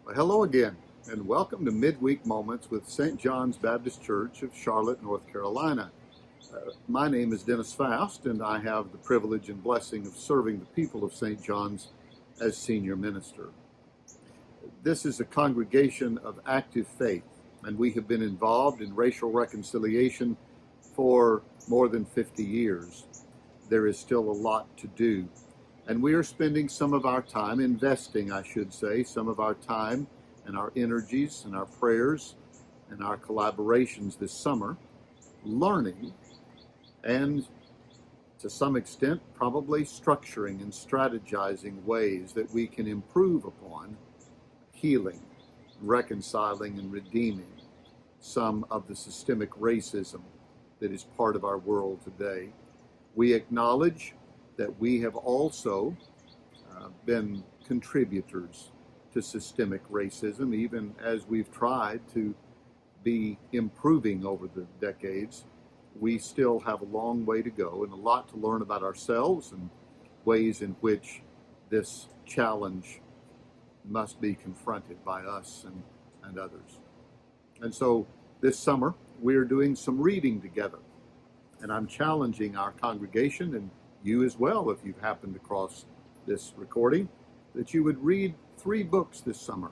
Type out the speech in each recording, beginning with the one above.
Well, hello again, and welcome to Midweek Moments with St. John's Baptist Church of Charlotte, North Carolina. My name is Dennis Faust, and I have the privilege and blessing of serving the people of St. John's as senior minister. This is a congregation of active faith, and we have been involved in racial reconciliation for more than 50 years. There is still a lot to do. And we are spending some of our time, investing, I should say, some of our time and our energies and our prayers and our collaborations this summer, learning and to some extent probably structuring and strategizing ways that we can improve upon healing, reconciling, and redeeming some of the systemic racism that is part of our world today. We acknowledge that we have also been contributors to systemic racism, even as we've tried to be improving over the decades. We still have a long way to go and a lot to learn about ourselves and ways in which this challenge must be confronted by us and others. And so this summer, we're doing some reading together. And I'm challenging our congregation and you as well, if you've happened across this recording, that you would read 3 books this summer.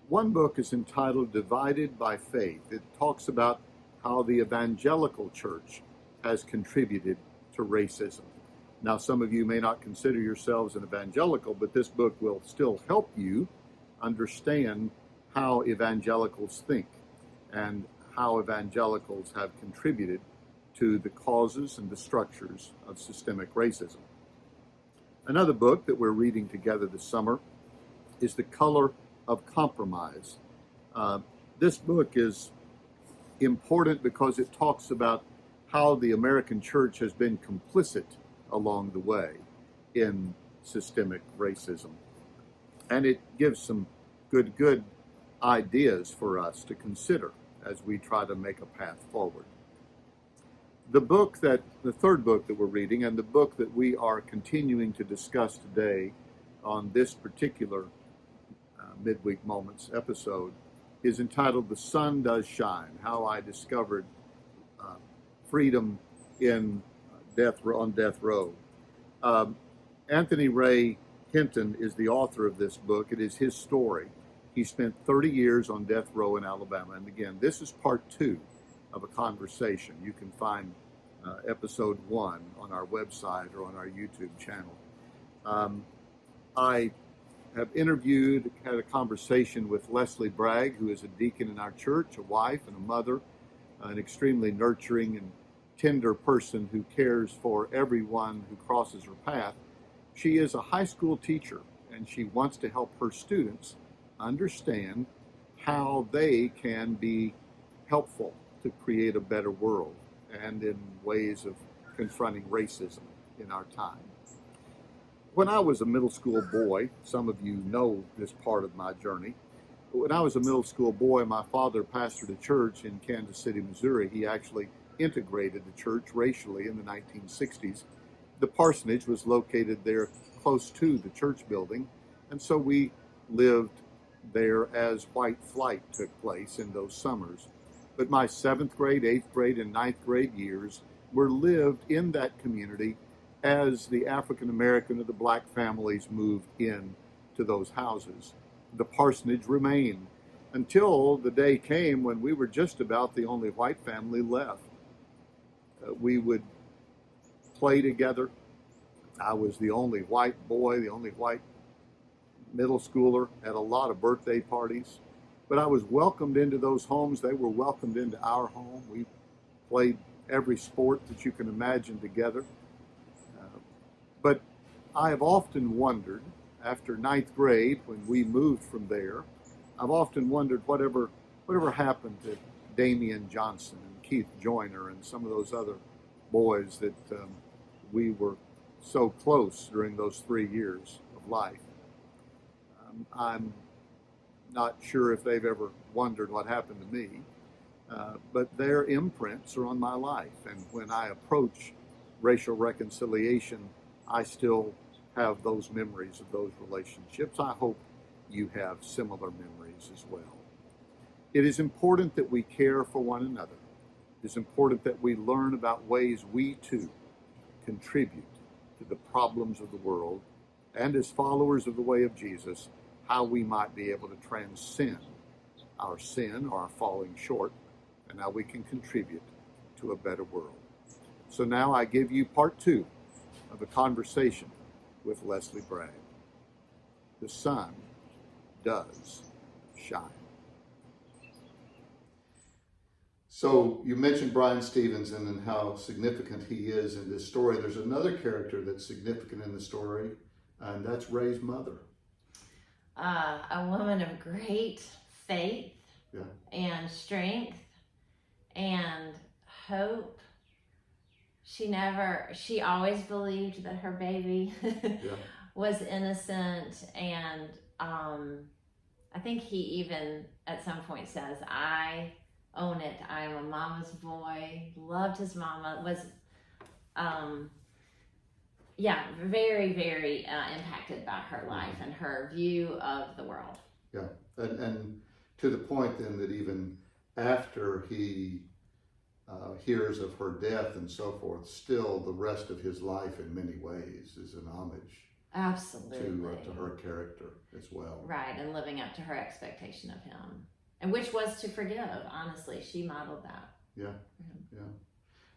One book is entitled Divided by Faith. It talks about how the evangelical church has contributed to racism. Now, some of you may not consider yourselves an evangelical, but this book will still help you understand how evangelicals think and how evangelicals have contributed to the causes and the structures of systemic racism. Another book that we're reading together this summer is The Color of Compromise. This book is important because it talks about how the American church has been complicit along the way in systemic racism. And it gives some good ideas for us to consider as we try to make a path forward. The third book that we're reading, and the book that we are continuing to discuss today on this particular Midweek Moments episode, is entitled The Sun Does Shine, How I Discovered Freedom on Death Row. Anthony Ray Hinton is the author of this book. It is his story. He spent 30 years on death row in Alabama. And again, this is part 2 of a conversation. You can find episode 1 on our website or on our YouTube channel. I have had a conversation with Leslie Bragg, who is a deacon in our church, a wife and a mother, an extremely nurturing and tender person who cares for everyone who crosses her path. She is a high school teacher, and she wants to help her students understand how they can be helpful to create a better world and in ways of confronting racism in our time. When I was a middle school boy, some of you know this part of my journey. When I was a middle school boy, my father pastored a church in Kansas City, Missouri. He actually integrated the church racially in the 1960s. The parsonage was located there close to the church building, and so we lived there as white flight took place in those summers. But my 7th grade, 8th grade, and 9th grade years were lived in that community as the African American or the black families moved in to those houses. The parsonage remained until the day came when we were just about the only white family left. We would play together. I was the only white boy, the only white middle schooler, at a lot of birthday parties. But I was welcomed into those homes. They were welcomed into our home. We played every sport that you can imagine together. But I have often wondered, after 9th grade, when we moved from there, I've often wondered whatever happened to Damian Johnson and Keith Joyner and some of those other boys that we were so close during those 3 years of life. I'm not sure if they've ever wondered what happened to me, but their imprints are on my life. And when I approach racial reconciliation, I still have those memories of those relationships. I hope you have similar memories as well. It is important that we care for one another. It is important that we learn about ways we too contribute to the problems of the world, and as followers of the way of Jesus, how we might be able to transcend our sin or our falling short, and how we can contribute to a better world. So now I give you part 2 of a conversation with Leslie Bragg. The sun does shine. So you mentioned Brian Stevenson and how significant he is in this story. There's another character that's significant in the story, and that's Ray's mother. A woman of great faith and strength and hope. She always believed that her baby was innocent, and I think he even at some point says, I own it. I am a mama's boy. Loved his mama. Was very, very impacted by her life and her view of the world. Yeah, and to the point then that even after he hears of her death and so forth, still the rest of his life in many ways is an homage to her character as well. Right, and living up to her expectation of him, and which was to forgive. Honestly, she modeled that. Yeah.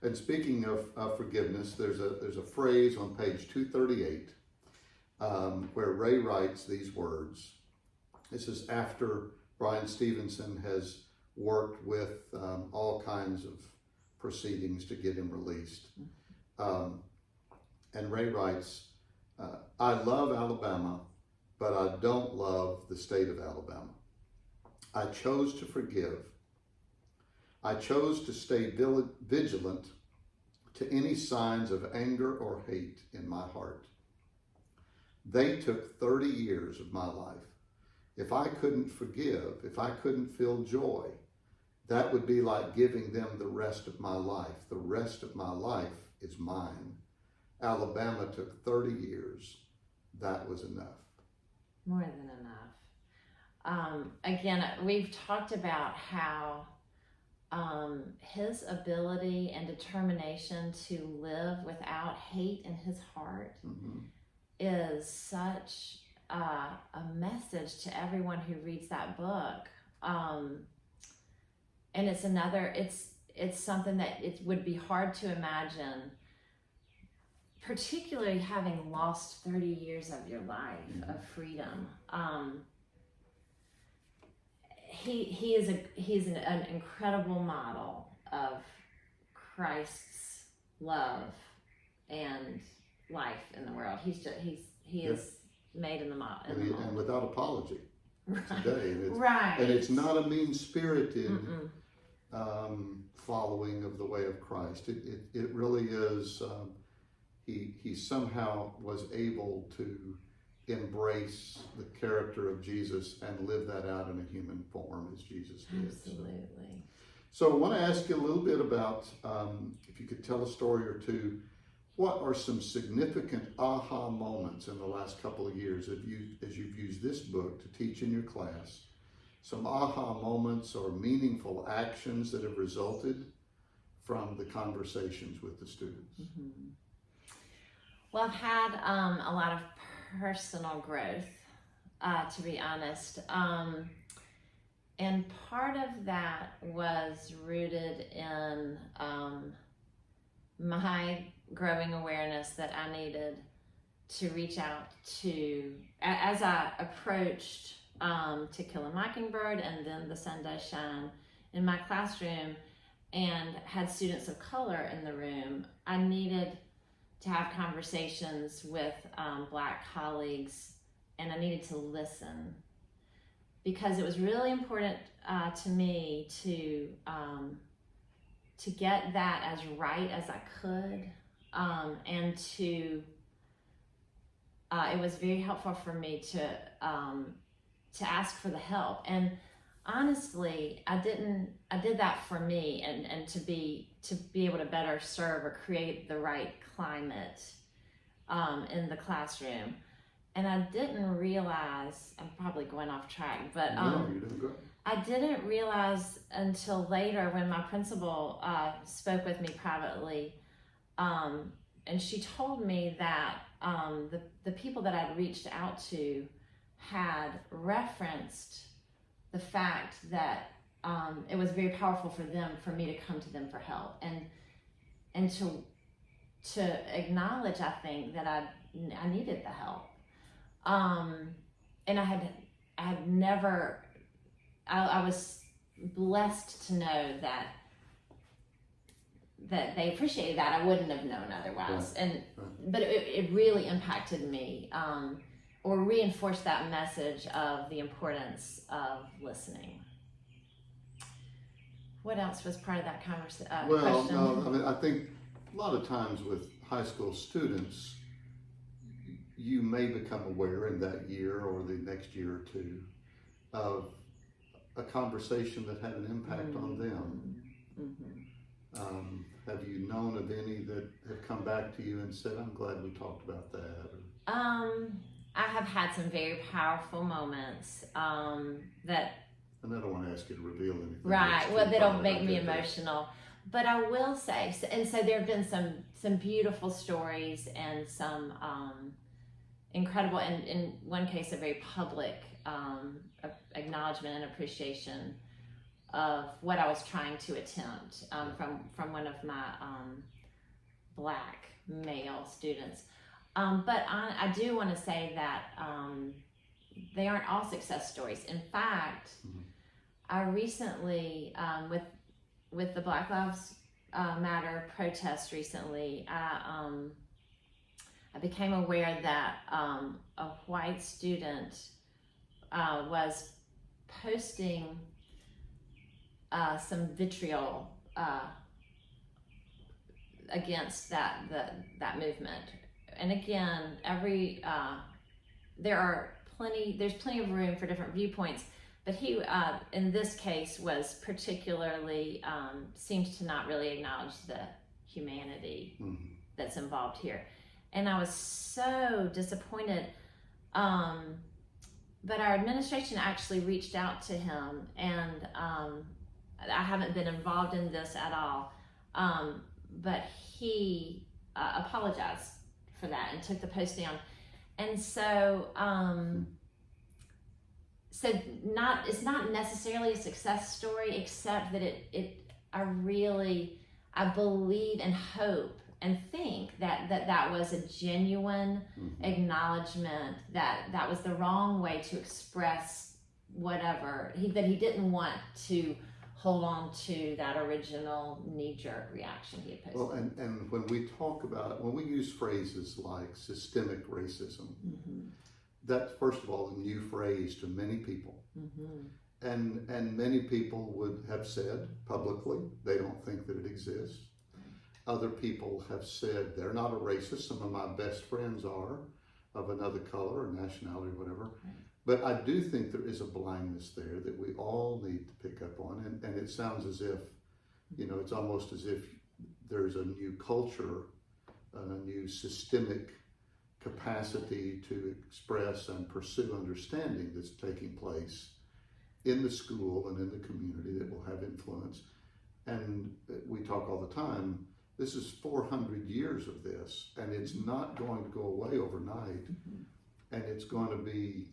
And speaking of forgiveness, there's a phrase on page 238 where Ray writes these words. This is after Brian Stevenson has worked with all kinds of proceedings to get him released. And Ray writes, I love Alabama, but I don't love the state of Alabama. I chose to forgive. I chose to stay vigilant to any signs of anger or hate in my heart. They took 30 years of my life. If I couldn't forgive, if I couldn't feel joy, that would be like giving them the rest of my life. The rest of my life is mine. Alabama took 30 years. That was enough. More than enough. Again, we've talked about how his ability and determination to live without hate in his heart is such a message to everyone who reads that book. And it's something that it would be hard to imagine, particularly having lost 30 years of your life of freedom. He's an incredible model of Christ's love and life in the world. He is made in the model. And without apology today. And it's not a mean-spirited following of the way of Christ. It really is. He somehow was able to embrace the character of Jesus and live that out in a human form as Jesus did. Absolutely. So I want to ask you a little bit about, if you could tell a story or two, what are some significant aha moments in the last couple of years as you've used this book to teach in your class? Some aha moments or meaningful actions that have resulted from the conversations with the students? Well, I've had a lot of personal growth, to be honest. And part of that was rooted in my growing awareness that I needed to reach out to, as I approached To Kill a Mockingbird and then The Sun Does Shine in my classroom and had students of color in the room, I needed to have conversations with Black colleagues, and I needed to listen, because it was really important to me to get that as right as I could, and to it was very helpful for me to ask for the help. And honestly, I did that for me and to be able to better serve or create the right climate in the classroom. And I didn't realize, I'm probably going off track, but No, you're doing great. I didn't realize until later when my principal spoke with me privately, and she told me that the people that I'd reached out to had referenced the fact that it was very powerful for them, for me to come to them for help, and to acknowledge, I think, that I needed the help. And I had never, I was blessed to know that they appreciated that. I wouldn't have known otherwise. Right. But it really impacted me, or reinforced that message of the importance of listening. What else was part of that conversation? Well, question? no, I mean, I think a lot of times with high school students, you may become aware in that year or the next year or two of a conversation that had an impact on them. Mm-hmm. Have you known of any that have come back to you and said, I'm glad we talked about that? I have had some very powerful moments that. And I don't want to ask you to reveal anything. Right. Well, they don't make me emotional. But I will say, and so there have been some beautiful stories and some incredible, and in one case, a very public acknowledgement and appreciation of what I was trying to attempt from one of my Black male students. But I do want to say that they aren't all success stories. In fact, I recently, with the Black Lives Matter protests recently, I became aware that a white student was posting some vitriol against that movement. And again, there's plenty of room for different viewpoints. But he, in this case, was particularly, seemed to not really acknowledge the humanity that's involved here. And I was so disappointed. But our administration actually reached out to him, and I haven't been involved in this at all. But he apologized for that and took the post down. And so, it's not necessarily a success story, except that I believe and hope and think that was a genuine acknowledgement that was the wrong way to express whatever, that he didn't want to hold on to that original knee-jerk reaction he had posted. Well, and when we use phrases like systemic racism, that's, first of all, a new phrase to many people. And many people would have said publicly they don't think that it exists. Other people have said they're not a racist. Some of my best friends are, of another color or nationality or whatever. But I do think there is a blindness there that we all need to pick up on. And it sounds as if, it's almost as if there's a new culture, a new systemic capacity to express and pursue understanding that's taking place in the school and in the community that will have influence. And we talk all the time, this is 400 years of this, and it's not going to go away overnight, and it's going to be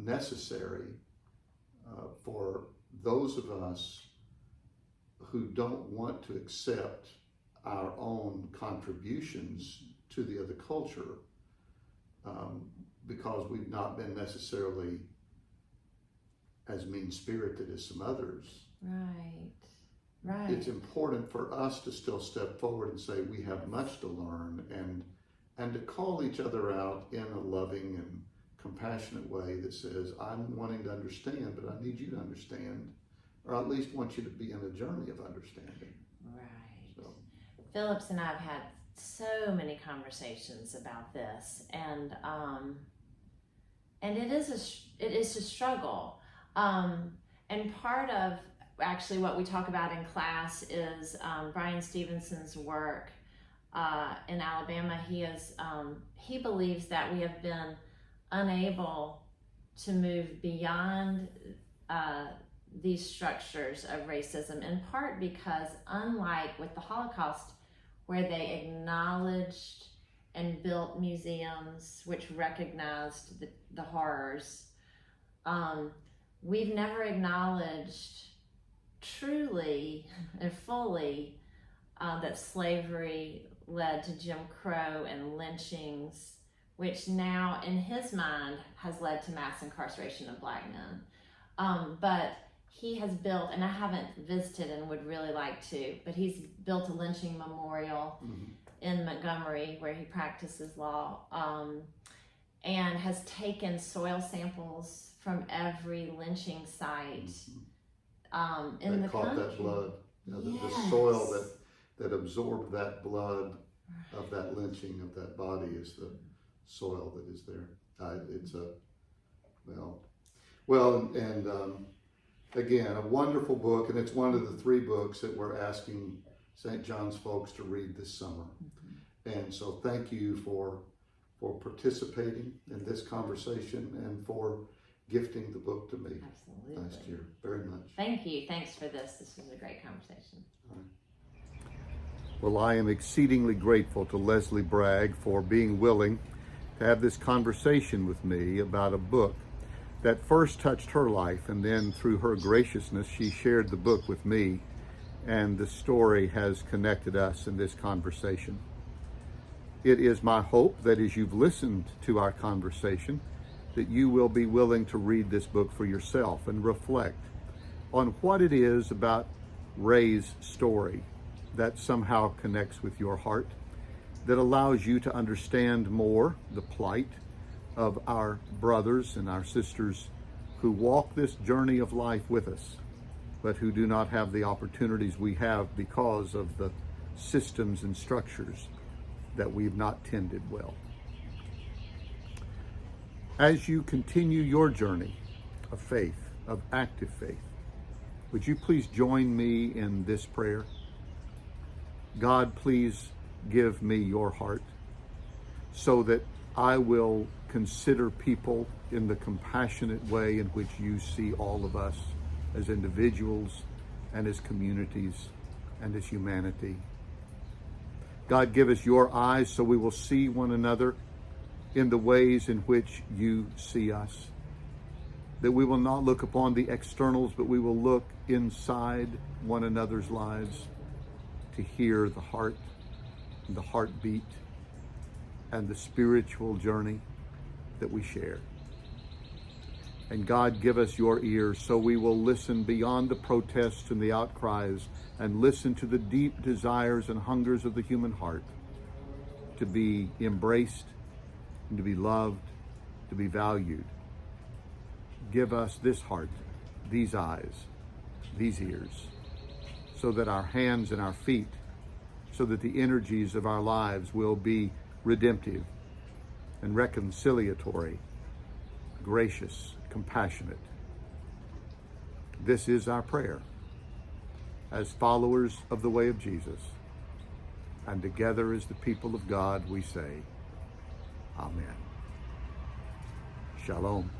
necessary for those of us who don't want to accept our own contributions to the other culture because we've not been necessarily as mean-spirited as some others. Right. It's important for us to still step forward and say we have much to learn, and to call each other out in a loving and compassionate way that says, I'm wanting to understand, but I need you to understand, or at least want you to be in a journey of understanding. Right. So. Phillips and I have had so many conversations about this, and it is a struggle. And part of actually what we talk about in class is Brian Stevenson's work in Alabama. He believes that we have been unable to move beyond these structures of racism, in part because, unlike with the Holocaust, where they acknowledged and built museums which recognized the horrors, we've never acknowledged truly and fully that slavery led to Jim Crow and lynchings, which now, in his mind, has led to mass incarceration of Black men. But he has built, and I haven't visited and would really like to, but he's built a lynching memorial in Montgomery where he practices law, and has taken soil samples from every lynching site in the country. That blood, the Yes. soil that absorbed that blood of that lynching of that body is the soil that is there. It's a, again, a wonderful book, and it's one of the 3 books that we're asking St. John's folks to read this summer. And so thank you for participating in this conversation and for gifting the book to me. Absolutely. Last year, very much. Thank you. Thanks for this. This was a great conversation. Well, I am exceedingly grateful to Leslie Bragg for being willing to have this conversation with me about a book that first touched her life, and then through her graciousness, she shared the book with me, and the story has connected us in this conversation. It is my hope that as you've listened to our conversation, that you will be willing to read this book for yourself and reflect on what it is about Ray's story that somehow connects with your heart, that allows you to understand more the plight of our brothers and our sisters who walk this journey of life with us, but who do not have the opportunities we have because of the systems and structures that we've not tended well. As you continue your journey of faith, of active faith, would you please join me in this prayer? God, please give me your heart so that I will consider people in the compassionate way in which you see all of us as individuals and as communities and as humanity. God, give us your eyes so we will see one another in the ways in which you see us. That we will not look upon the externals, but we will look inside one another's lives to hear the heart and the heartbeat and the spiritual journey that we share. And God, give us your ears so we will listen beyond the protests and the outcries and listen to the deep desires and hungers of the human heart to be embraced and to be loved, to be valued. Give us this heart, these eyes, these ears, so that our hands and our feet, so that the energies of our lives will be redemptive and reconciliatory, gracious, compassionate. This is our prayer as followers of the way of Jesus. And together as the people of God, we say, Amen. Shalom.